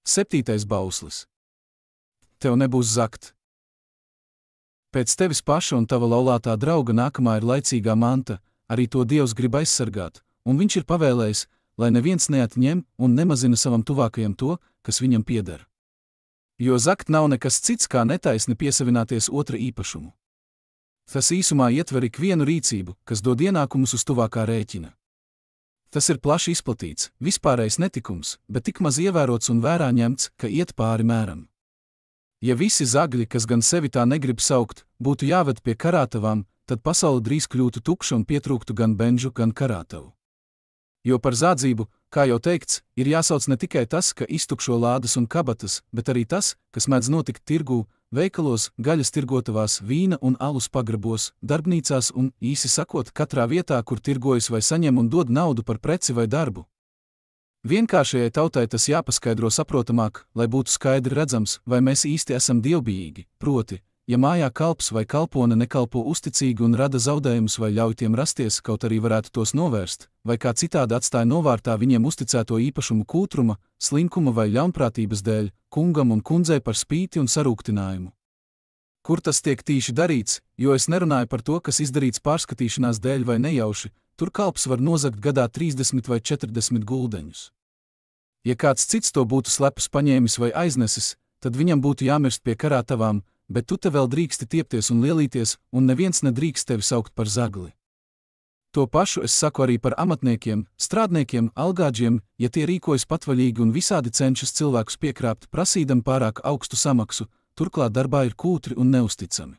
7. bauslis. Tev nebūs zakt. Pēc tevis paša un tava laulātā drauga nākamā ir laicīgā manta, arī to Dievs grib aizsargāt, un viņš ir pavēlējis, lai neviens neatņem un nemazina savam tuvākajam to, kas viņam pieder. Jo zakt nav nekas cits kā netaisni piesavināties otra īpašumu. Tas īsumā ietver ikvienu rīcību, kas dod ienākumus uz tuvākā rēķina. Tas ir plaši izplatīts, vispārējs netikums, bet tik maz ievērots un vērā ņemts, ka iet pāri mēram. Ja visi zagļi, kas gan sevi tā negrib saukt, būtu jāved pie karātavām, tad pasaule drīz kļūtu tukša un pietrūktu gan benžu, gan karātavu. Jo par zādzību, kā jau teikts, ir jāsauc ne tikai tas, ka iztukšo lādes un kabatas, bet arī tas, kas mēdz notikt tirgū, veikalos, gaļas tirgotavās, vīna un alus pagrabos, darbnīcās un, īsi sakot, katrā vietā, kur tirgojas vai saņem un dod naudu par preci vai darbu. Vienkāršajai tautai tas jāpaskaidro saprotamāk, lai būtu skaidri redzams, vai mēs īsti esam dievbijīgi, proti, ja mājā kalps vai kalpone nekalpo uzticīgi un rada zaudējumus vai ļauj tiem rasties, kaut arī varētu tos novērst, vai kā citādi atstāja novārtā viņiem uzticēto īpašumu kūtruma, slinkuma vai ļaunprātības dēļ, kungam un kundzei par spīti un sarūktinājumu. Kur tas tiek tīši darīts, jo es nerunāju par to, kas izdarīts pārskatīšanās dēļ vai nejauši, tur kalps var nozagt gadā 30 vai 40 guldeņus. Ja kāds cits to būtu slepus paņēmis vai aiznesis, tad viņam būtu jāmirst pie karātavām, bet tu te vēl drīksti tiepties un lielīties, un neviens nedrīkst tevi saukt par zagli. To pašu es saku arī par amatniekiem, strādniekiem, algādžiem, ja tie rīkojas patvaļīgi un visādi cenšas cilvēkus piekrāpt, prasīdam pārāk augstu samaksu, turklāt darbā ir kūtri un neusticami.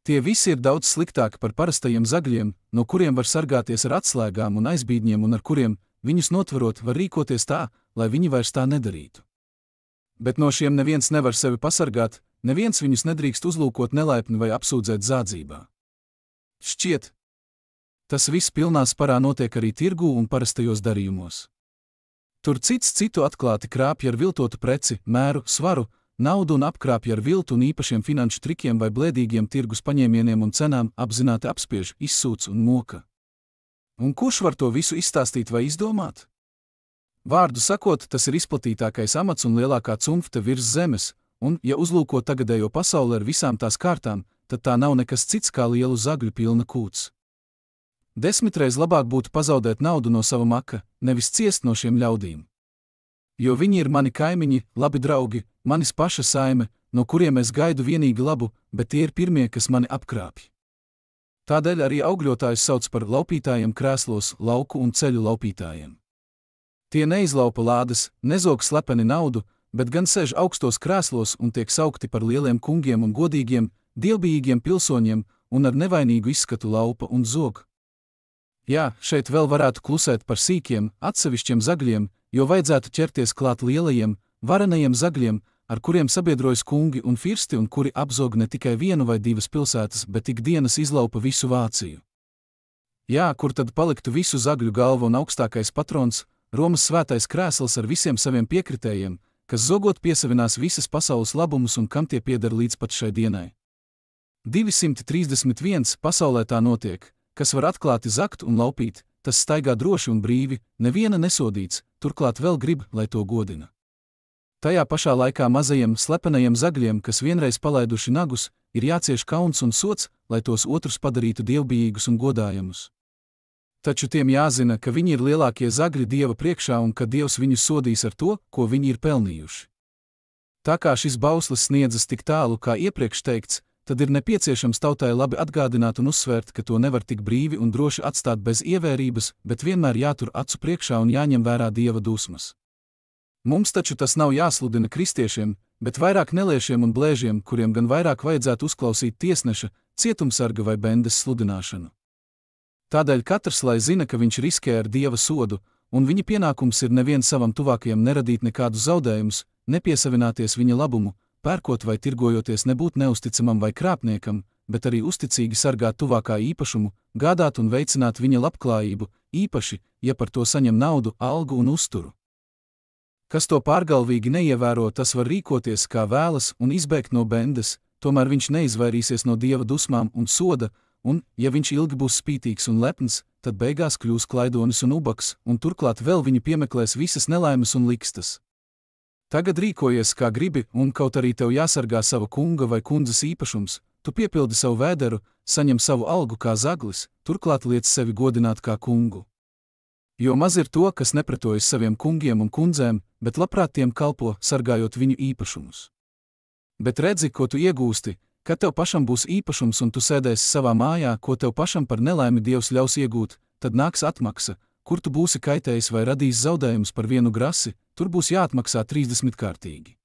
Tie visi ir daudz sliktāki par parastajiem zagļiem, no kuriem var sargāties ar atslēgām un aizbīdņiem un ar kuriem, viņus notverot, var rīkoties tā, lai viņi vairs tā nedarītu. Bet no šiem neviens nevar sevi pasargāt, neviens viņus nedrīkst uzlūkot nelaipni vai apsūdzēt zādzībā. Šķiet, tas viss pilnā sparā notiek arī tirgū un parastajos darījumos. Tur cits citu atklāti krāpj ar viltotu preci, mēru, svaru, naudu un apkrāpj ar viltu un īpašiem finanšu trikiem vai blēdīgiem tirgus paņēmieniem un cenām, apzināti apspiež, izsūc un moka. Un kurš var to visu izstāstīt vai izdomāt? Vārdu sakot, tas ir izplatītākais amats un lielākā cumfte virs zemes, un, ja uzlūko tagadējo pasauli ar visām tās kārtām, tad tā nav nekas cits kā lielu zagļu pilna kūts. 10 reiz labāk būtu pazaudēt naudu no sava maka, nevis ciest no šiem ļaudīm. Jo viņi ir mani kaimiņi, labi draugi, manis paša saime, no kuriem es gaidu vienīgi labu, bet tie ir pirmie, kas mani apkrāpj. Tādēļ arī augļotājus sauc par laupītājiem krēslos, lauku un ceļu laupītājiem. Tie neizlaupa lādes, nezog slepeni naudu, bet gan sēž augstos krēslos un tiek saukti par lieliem kungiem un godīgiem, dievbijīgiem pilsoņiem un ar nevainīgu izskatu laupa un zog. Jā, šeit vēl varētu klusēt par sīkiem, atsevišķiem zagļiem, jo vajadzētu ķerties klāt lielajiem, varenajiem zagļiem, ar kuriem sabiedrojas kungi un firsti un kuri apzog ne tikai vienu vai divas pilsētas, bet ikdienas izlaupa visu Vāciju. Jā, kur tad paliktu visu zagļu galva un augstākais patrons, Romas svētais krēsls ar visiem saviem piekritējiem, kas zogot piesavinās visas pasaules labumus un kam tie pieder līdz pat šai dienai. 231 pasaulē tā notiek, kas var atklāti zakt un laupīt, tas staigā droši un brīvi, neviena nesodīts, turklāt vēl grib, lai to godina. Tajā pašā laikā mazajiem, slepenajiem zagļiem, kas vienreiz palaiduši nagus, ir jācieš kauns un sods, lai tos otrus padarītu dievbijīgus un godājamus. Taču tiem jāzina, ka viņi ir lielākie zagļi Dieva priekšā un ka Dievs viņus sodīs ar to, ko viņi ir pelnījuši. Tā kā šis bauslis sniedzas tik tālu, kā iepriekš teikts, tad ir nepieciešams tautai labi atgādināt un uzsvērt, ka to nevar tik brīvi un droši atstāt bez ievērības, bet vienmēr jātur acu priekšā un jāņem vērā Dieva dusmas. Mums taču tas nav jāsludina kristiešiem, bet vairāk neliešiem un blēžiem, kuriem gan vairāk vajadzētu uzklausīt tiesneša, cietumsarga vai bendes sludināšanu. Tādēļ katrs, lai zina, ka viņš riskē ar Dieva sodu, un viņa pienākums ir nevien savam tuvākajam neradīt nekādus zaudējumus, nepiesavināties viņa labumu, pērkot vai tirgojoties nebūt neusticamam vai krāpniekam, bet arī uzticīgi sargāt tuvākā īpašumu, gādāt un veicināt viņa labklājību, īpaši, ja par to saņem naudu, algu un uzturu. Kas to pārgalvīgi neievēro, tas var rīkoties kā vēlas un izbēgt no bendes, tomēr viņš neizvairīsies no Dieva dusmām un soda, un, ja viņš ilgi būs spītīgs un lepns, tad beigās kļūs klaidonis un ubaks, un turklāt vēl viņu piemeklēs visas nelaimes un likstas. Tagad rīkojies, kā gribi, un kaut arī tev jāsargā sava kunga vai kundzes īpašums, tu piepildi savu vēderu, saņem savu algu kā zaglis, turklāt liec sevi godināt kā kungu. Jo maz ir to, kas nepretojas saviem kungiem un kundzēm, bet labprāt tiem kalpo, sargājot viņu īpašumus. Bet redzi, ko tu iegūsti, kad tev pašam būs īpašums un tu sēdēsi savā mājā, ko tev pašam par nelaimi Dievs ļaus iegūt, tad nāks atmaksa, kur tu būsi kaitējis vai radījis zaudējumus par vienu grasi, tur būs jāatmaksā 30-kārtīgi.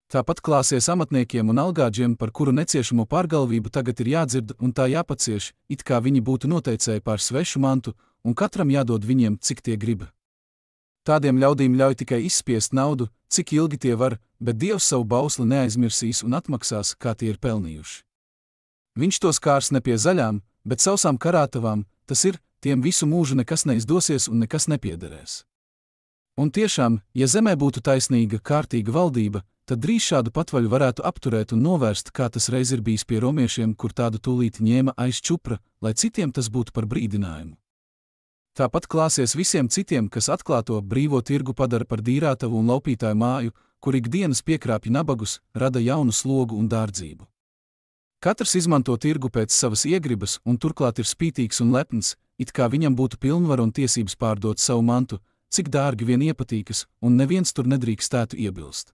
Tāpat klāsies amatniekiem un algādžiem, par kuru neciešamo pārgalvību tagad ir jādzird un tā jāpacieš, it kā viņi būtu noteicēji pār svešu mantu, un katram jādod viņiem, cik tie grib. Tādiem ļaudīm ļauj tikai izspiest naudu, cik ilgi tie var, bet Dievs savu bausli neaizmirsīs un atmaksās, kā tie ir pelnījuši. Viņš tos kārs ne pie zaļām, bet sausām karātavām, tas ir, tiem visu mūžu nekas neizdosies un nekas nepiederēs. Un tiešām, ja zemē būtu taisnīga, kārtīga valdība, tad drīz šādu patvaļu varētu apturēt un novērst, kā tas reiz ir bijis pie romiešiem, kur tādu tūlīt ņēma aiz čupra, lai citiem tas būtu par brīdinājumu. Tāpat klāsies visiem citiem, kas atklāto brīvo tirgu padara par dīrātavu un laupītāju māju, kur ikdienas piekrāpj nabagus, rada jaunu slogu un dārdzību. Katrs izmanto tirgu pēc savas iegribas un turklāt ir spītīgs un lepns, it kā viņam būtu pilnvara un tiesības pārdot savu mantu, cik dārgi vien iepatīkas, un neviens tur nedrīkstētu iebilst.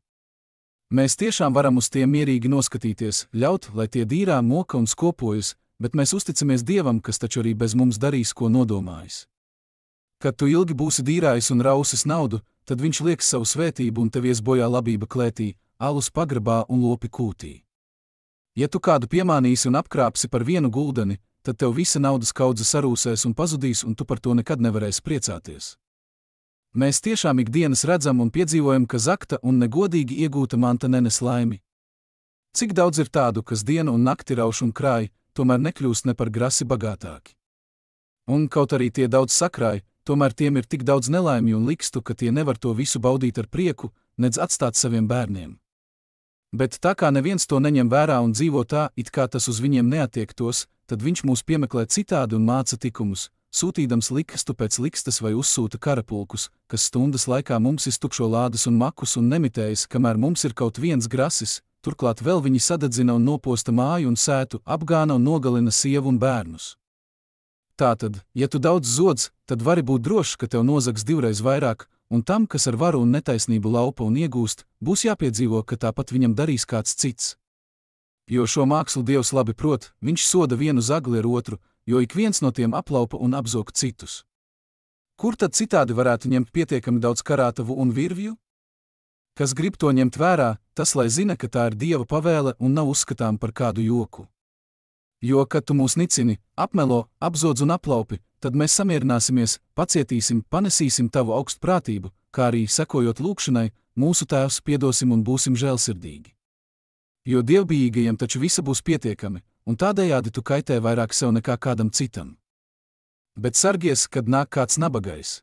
Mēs tiešām varam uz tiem mierīgi noskatīties, ļaut, lai tie dīrā moka un skopojas, bet mēs uzticamies Dievam, kas taču arī bez mums darīs, ko nodomājis. Kad tu ilgi būsi dīrājis un rausis naudu, tad viņš lieks savu svētību un tev ies bojā labība klētī, alus pagrabā un lopi kūtī. Ja tu kādu piemānīsi un apkrāpsi par vienu guldeni, tad tev visa naudas kaudze sarūsēs un pazudīs, un tu par to nekad nevarēsi priecāties. Mēs tiešām ikdienas redzam un piedzīvojam, ka zakta un negodīgi iegūta manta nenes laimi. Cik daudz ir tādu, kas dienu un nakti rauš un krāj, tomēr nekļūst ne par grasi bagātāki. Un kaut arī tie daudz sakrāj, tomēr tiem ir tik daudz nelaimju un likstu, ka tie nevar to visu baudīt ar prieku, nedz atstāt saviem bērniem. Bet tā kā neviens to neņem vērā un dzīvo tā, it kā tas uz viņiem neatiektos, tad viņš mūs piemeklē citādi un māca tikumus, sūtīdams likstu pēc likstas vai uzsūta karapulkus, kas stundas laikā mums iztukšo lādes un makus un nemitējas, kamēr mums ir kaut viens grasis, turklāt vēl viņi sadedzina un noposta māju un sētu, apgāna un nogalina sievu un bērnus. Tātad, ja tu daudz zodz, tad vari būt drošs, ka tev nozags divreiz vairāk, un tam, kas ar varu un netaisnību laupa un iegūst, būs jāpiedzīvo, ka tāpat viņam darīs kāds cits. Jo šo mākslu Dievs labi prot, viņš soda vienu zagli ar otru, jo ik viens no tiem aplaupa un apzog citus. Kur tad citādi varētu ņemt pietiekami daudz karātavu un virvju? Kas grib to ņemt vērā, tas lai zina, ka tā ir Dieva pavēle un nav uzskatām par kādu joku. Jo, kad tu mūs nicini, apmelo, apzodz un aplaupi, tad mēs samierināsimies, pacietīsim, panesīsim tavu augstprātību, kā arī, sekojot lūgšanai, mūsu Tēvs piedosim un būsim žēlsirdīgi. Jo dievbijīgajiem taču visa būs pietiekami, un tādējādi tu kaitē vairāk sev nekā kādam citam. Bet sargies, kad nāk kāds nabagais.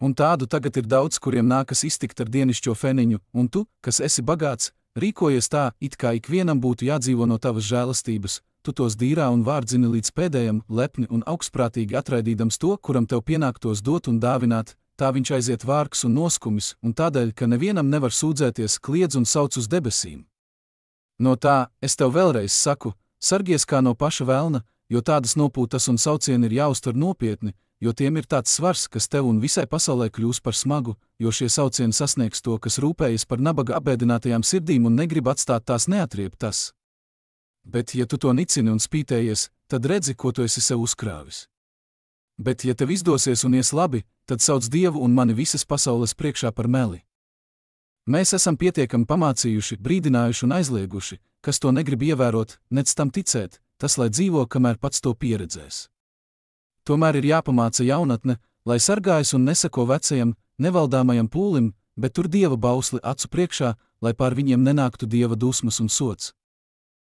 Un tādu tagad ir daudz, kuriem nākas iztikt ar dienišķo feniņu, un tu, kas esi bagāts, rīkojies tā, it kā ikvienam būtu jādzīvo no tavas žēlastības, tu tos dīrā un vārdzini līdz pēdējam, lepni un augstprātīgi atraidīdams to, kuram tev pienāktos dot un dāvināt, tā viņš aiziet vārgs un noskumis, un tādēļ, ka nevienam nevar sūdzēties, kliedz un sauc uz debesīm. No tā, es tev vēlreiz saku, sargies kā no paša velna, jo tādas nopūtas un saucieni ir jāuztver nopietni, jo tiem ir tāds svars, kas tev un visai pasaulē kļūs par smagu, jo šie saucieni sasniegs to, kas rūpējas par nabaga apbēdinātajām sirdīm un negrib atstāt tās neatrieptas. Bet, ja tu to nicini un spītējies, tad redzi, ko tu esi sev uzkrāvis. Bet, ja tev izdosies un ies labi, tad sauc Dievu un mani visas pasaules priekšā par meli. Mēs esam pietiekami pamācījuši, brīdinājuši un aizlieguši, kas to negrib ievērot, nec tam ticēt, tas lai dzīvo, kamēr pats to pieredzēs. Tomēr ir jāpamāca jaunatne, lai sargājas un neseko vecajam, nevaldāmajam pūlim, bet tur Dieva bausli acu priekšā, lai pār viņiem nenāktu Dieva dusmas un sods.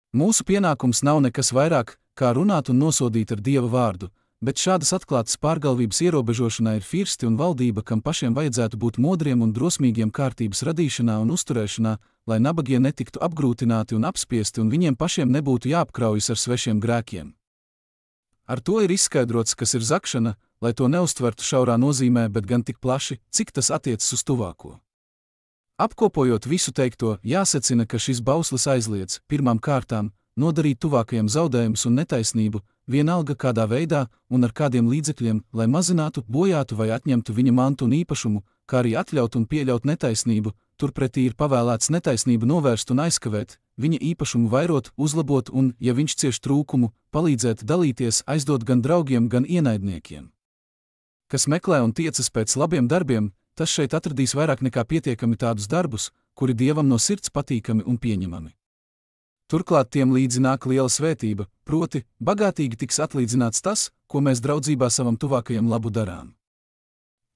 Mūsu pienākums nav nekas vairāk, kā runāt un nosodīt ar Dieva vārdu, bet šādas atklātas pārgalvības ierobežošanā ir firsti un valdība, kam pašiem vajadzētu būt modriem un drosmīgiem kārtības radīšanā un uzturēšanā, lai nabagie netiktu apgrūtināti un apspiesti un viņiem pašiem nebūtu jāapkraujas ar svešiem grēkiem. Ar to ir izskaidrots, kas ir zakšana, lai to neuztvertu šaurā nozīmē, bet gan tik plaši, cik tas attiecas uz tuvāko. Apkopojot visu teikto, jāsecina, ka šis bauslis aizliedz, pirmām kārtām, nodarīt tuvākajiem zaudējumus un netaisnību, vienalga kādā veidā un ar kādiem līdzekļiem, lai mazinātu, bojātu vai atņemtu viņa mantu un īpašumu, kā arī atļaut un pieļaut netaisnību, turpretī ir pavēlēts netaisnību novērst un aizkavēt, viņa īpašumu vairot, uzlabot un, ja viņš cieš trūkumu, palīdzēt dalīties, aizdot gan draugiem, gan ienaidniekiem. Kas meklē un tiecas pēc labiem darbiem, tas šeit atradīs vairāk nekā pietiekami tādus darbus, kuri Dievam no sirds patīkami un pieņemami. Turklāt tiem līdzi nāk liela svētība, proti, bagātīgi tiks atlīdzināts tas, ko mēs draudzībā savam tuvākajam labu darām.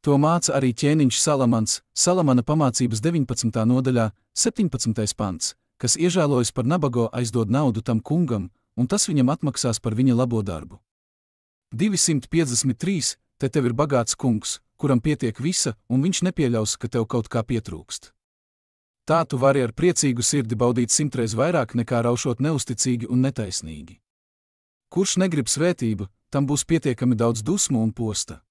To māca arī ķēniņš Salamans, Salamana pamācības 19. nodaļā, 17. pants, kas iežēlojas par nabago aizdod naudu tam kungam, un tas viņam atmaksās par viņa labo darbu. 253. Te tev ir bagāts kungs, kuram pietiek visa, un viņš nepieļaus, ka tev kaut kā pietrūkst. Tā tu vari ar priecīgu sirdi baudīt 100 vairāk nekā raušot neusticīgi un netaisnīgi. Kurš negrib svētību, tam būs pietiekami daudz dusmu un posta.